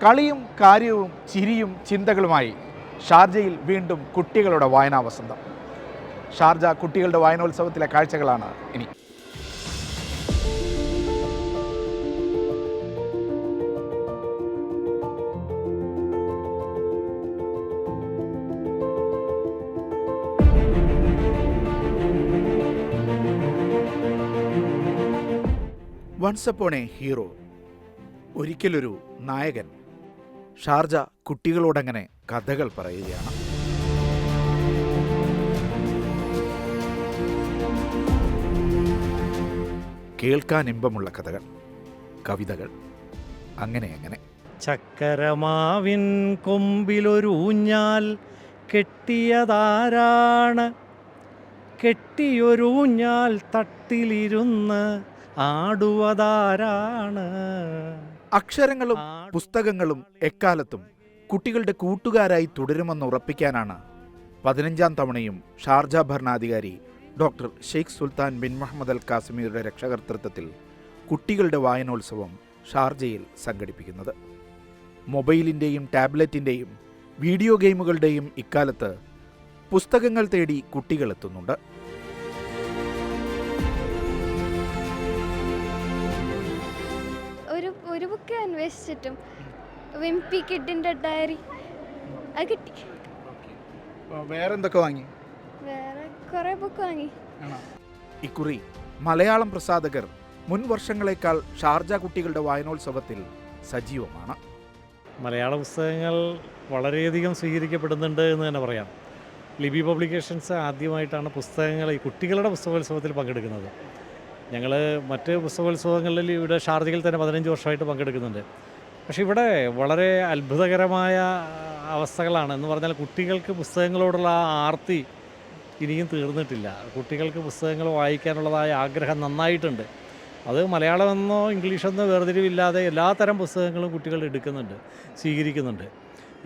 കളിയും കാര്യവും ചിരിയും ചിന്തകളുമായി ഷാർജയിൽ വീണ്ടും കുട്ടികളുടെ വായനാ വസന്തം. ഷാർജ കുട്ടികളുടെ വായനോത്സവത്തിലെ കാഴ്ചകളാണ് ഇനി. വൺസ് അപ്പോൺ എ ഹീറോ, ഒരിക്കലൊരു നായകൻ. ഷാർജ കുട്ടികളോടങ്ങനെ കഥകൾ പറയുകയാണ്. കേൾക്കാൻ ഇമ്പമുള്ള കഥകൾ, കവിതകൾ, അങ്ങനെ അങ്ങനെ. ചക്കരമാവിൻ കൊമ്പിലൊരു ഊഞ്ഞാൽ കെട്ടിയതാരാണ്? കെട്ടിയൊരൂഞ്ഞാൽ തട്ടിലിരുന്ന് ആടുവതാരാണ്? അക്ഷരങ്ങളും പുസ്തകങ്ങളും എക്കാലത്തും കുട്ടികളുടെ കൂട്ടുകാരായി തുടരുമെന്ന് ഉറപ്പിക്കാനാണ് 15ാം തവണയും ഷാർജ ഭരണാധികാരി doctor Sheikh Sultan bin Muhammad Al കാസിമിയുടെ രക്ഷകർതൃത്വത്തിൽ കുട്ടികളുടെ വായനോത്സവം ഷാർജയിൽ സംഘടിപ്പിക്കുന്നത്. മൊബൈലിൻ്റെയും ടാബ്ലറ്റിൻ്റെയും വീഡിയോ ഗെയിമുകളുടെയും ഇക്കാലത്ത് പുസ്തകങ്ങൾ തേടി കുട്ടികൾ എത്തുന്നുണ്ട്. ഒരു ബുക്ക് അന്വേഷിച്ചിട്ടും വിംപി കിഡിന്റെ ഡയറി അത് കിട്ടി. വേറെന്തൊക്കെ വാങ്ങി? വേറെ കുറെ ബുക്ക് വാങ്ങി. ഇക്കുറി മലയാളം പ്രസാധകർ മുൻ വർഷങ്ങളെക്കാൾ ഷാർജ കുട്ടികളുടെ വായനോത്സവത്തിൽ സജീവമാണ്. മലയാള പുസ്തകങ്ങൾ വളരെയധികം സ്വീകരിക്കപ്പെടുന്നുണ്ട് എന്ന് തന്നെ പറയാം. ലിബി പബ്ലിക്കേഷൻസ് ആദ്യമായിട്ടാണ് പുസ്തകങ്ങൾ ഈ കുട്ടികളുടെ പുസ്തകോത്സവത്തിൽ പങ്കെടുക്കുന്നത്. ഞങ്ങൾ മറ്റ് പുസ്തകോത്സവങ്ങളിൽ ഇവിടെ ഷാർജയിൽ തന്നെ 15 വർഷമായിട്ട് പങ്കെടുക്കുന്നുണ്ട്. പക്ഷേ ഇവിടെ വളരെ അത്ഭുതകരമായ അവസ്ഥകളാണ്. എന്ന് പറഞ്ഞാൽ കുട്ടികൾക്ക് പുസ്തകങ്ങളോടുള്ള ആ ആർത്തി ഇനിയും തീർന്നിട്ടില്ല. കുട്ടികൾക്ക് പുസ്തകങ്ങൾ വായിക്കാനുള്ളതായ ആഗ്രഹം നന്നായിട്ടുണ്ട്. അത് മലയാളമെന്നോ ഇംഗ്ലീഷെന്നോ വേർതിരിവില്ലാതെ എല്ലാത്തരം പുസ്തകങ്ങളും കുട്ടികൾ എടുക്കുന്നുണ്ട്, സ്വീകരിക്കുന്നുണ്ട്.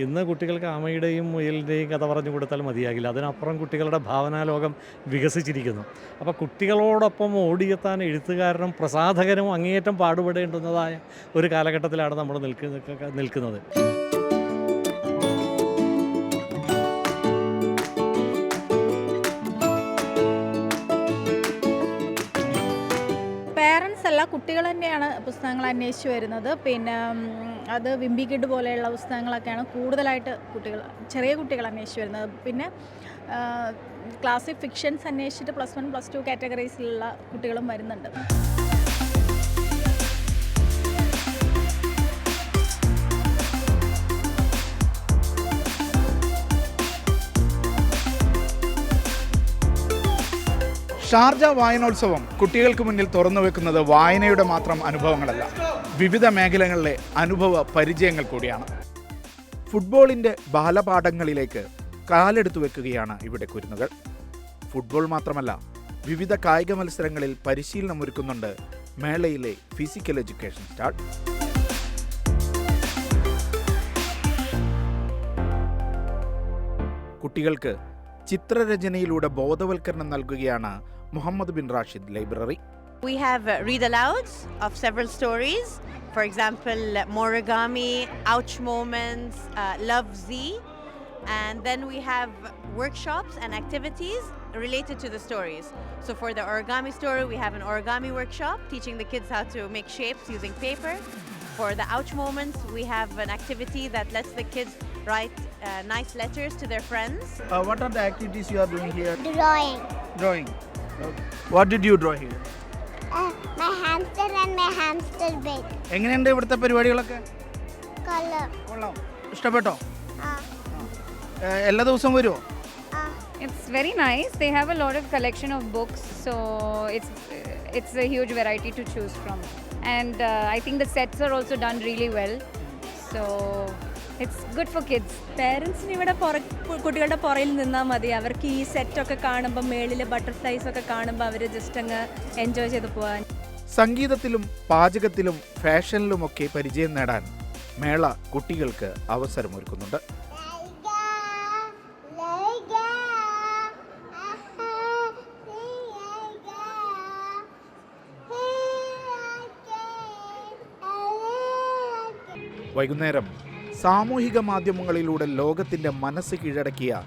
ഇന്ന് കുട്ടികൾക്ക് ആമയുടെയും മുയലിൻ്റെയും കഥ പറഞ്ഞു കൊടുത്താൽ മതിയാകില്ല. അതിനപ്പുറം കുട്ടികളുടെ ഭാവനാലോകം വികസിച്ചിരിക്കുന്നു. അപ്പോൾ കുട്ടികളോടൊപ്പം ഓടിയെത്താൻ എഴുത്തുകാരനും പ്രസാധകനും അങ്ങേയറ്റം പാടുപെടേണ്ടുന്നതായ ഒരു കാലഘട്ടത്തിലാണ് നമ്മൾ നിൽക്കുന്നത്. പേരൻസ് അല്ല, കുട്ടികൾ തന്നെയാണ് പുസ്തകങ്ങൾ അന്വേഷിച്ച് വരുന്നത്. പിന്നെ അത് വിംബി കിഡ് പോലെയുള്ള പുസ്തകങ്ങളൊക്കെയാണ് കൂടുതലായിട്ട് ചെറിയ കുട്ടികൾ അന്വേഷിച്ച് വരുന്നത്. പിന്നെ ക്ലാസിക് ഫിക്ഷൻസ് അന്വേഷിച്ചിട്ട് +1 +2 കാറ്റഗറീസിലുള്ള കുട്ടികളും വരുന്നുണ്ട്. ഷാർജ വായനോത്സവം കുട്ടികൾക്ക് മുന്നിൽ തുറന്നു വെക്കുന്നത് വായനയുടെ മാത്രം അനുഭവങ്ങളല്ല, വിവിധ മേഖലകളിലെ അനുഭവ പരിചയങ്ങൾ കൂടിയാണ്. ഫുട്ബോളിൻ്റെ ബാലപാഠങ്ങളിലേക്ക് കാലെടുത്തു വെക്കുകയാണ് ഇവിടെ കുരുന്നുകൾ. ഫുട്ബോൾ മാത്രമല്ല, വിവിധ കായിക മത്സരങ്ങളിൽ പരിശീലനം ഒരുക്കുന്നുണ്ട് മേളയിലെ ഫിസിക്കൽ എഡ്യൂക്കേഷൻ സ്റ്റാൾ. കുട്ടികൾക്ക് ചിത്രരചനയിലൂടെ ബോധവൽക്കരണം നൽകുകയാണ് Mohammed bin Rashid library. We have read alouds of several stories. For example, Morigami, Ouch Moments, Love Z. And then we have workshops and activities related to the stories. So for the origami story, we have an origami workshop teaching the kids how to make shapes using paper. For the Ouch Moments, we have an activity that lets the kids write nice letters to their friends. What are the activities you are doing here? Drawing. What did you draw here? My hamster and my hamster bed. എങ്ങനെയുണ്ട് ഇവിടുത്തെ പരിപാടികളൊക്കെ? Color. കൊള്ളാം. ഇഷ്ടപ്പെട്ടോ? എല്ലാ ദിവസവും വരുമോ? It's very nice. They have a lot of collection of books, so it's a huge variety to choose from. And I think the sets are also done really well. So it's good for kids. പേരൻസിന് ഇവിടെ കുട്ടികളുടെ പുറയിൽ നിന്നാൽ മതി. അവർക്ക് ഈ സെറ്റൊക്കെ കാണുമ്പോൾ, മേളിൽ butterflies ഒക്കെ കാണുമ്പോൾ അവർ ജസ്റ്റ് അങ്ങ് എൻജോയ് ചെയ്ത് പോകാൻ. സംഗീതത്തിലും പാചകത്തിലും ഫാഷനിലുമൊക്കെ പരിചയം നേടാൻ മേള കുട്ടികൾക്ക് അവസരമൊരുക്കുന്നുണ്ട്. വൈകുന്നേരം സാമൂഹിക മാധ്യമങ്ങളിലൂടെ ലോകത്തിൻ്റെ മനസ്സ് കീഴടക്കിയ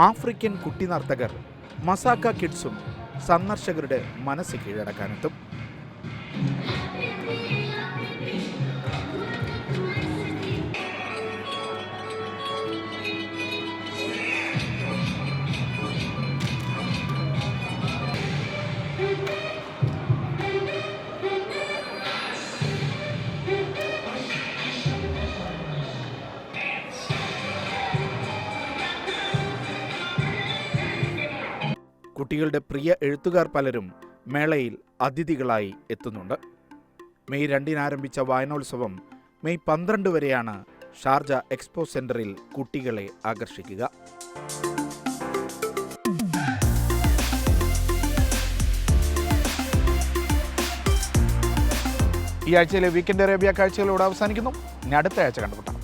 ആഫ്രിക്കൻ കുട്ടി നർത്തകർ മസാക്ക കിഡ്സും സന്ദർശകരുടെ മനസ്സ് കീഴടക്കാനെത്തും. കുട്ടികളുടെ പ്രിയ എഴുത്തുകാർ പലരും മേളയിൽ അതിഥികളായി എത്തുന്നുണ്ട്. മെയ് 2 ആരംഭിച്ച വായനോത്സവം മെയ് 12 വരെയാണ് ഷാർജ എക്സ്പോ സെന്ററിൽ കുട്ടികളെ ആകർഷിക്കുക. ഈ ആഴ്ചയിലെ വീക്കെൻഡ് അറേബ്യ കാഴ്ചകളോട് അവസാനിക്കുന്നു. ഇനി അടുത്ത ആഴ്ച കണ്ടുമുട്ടാം.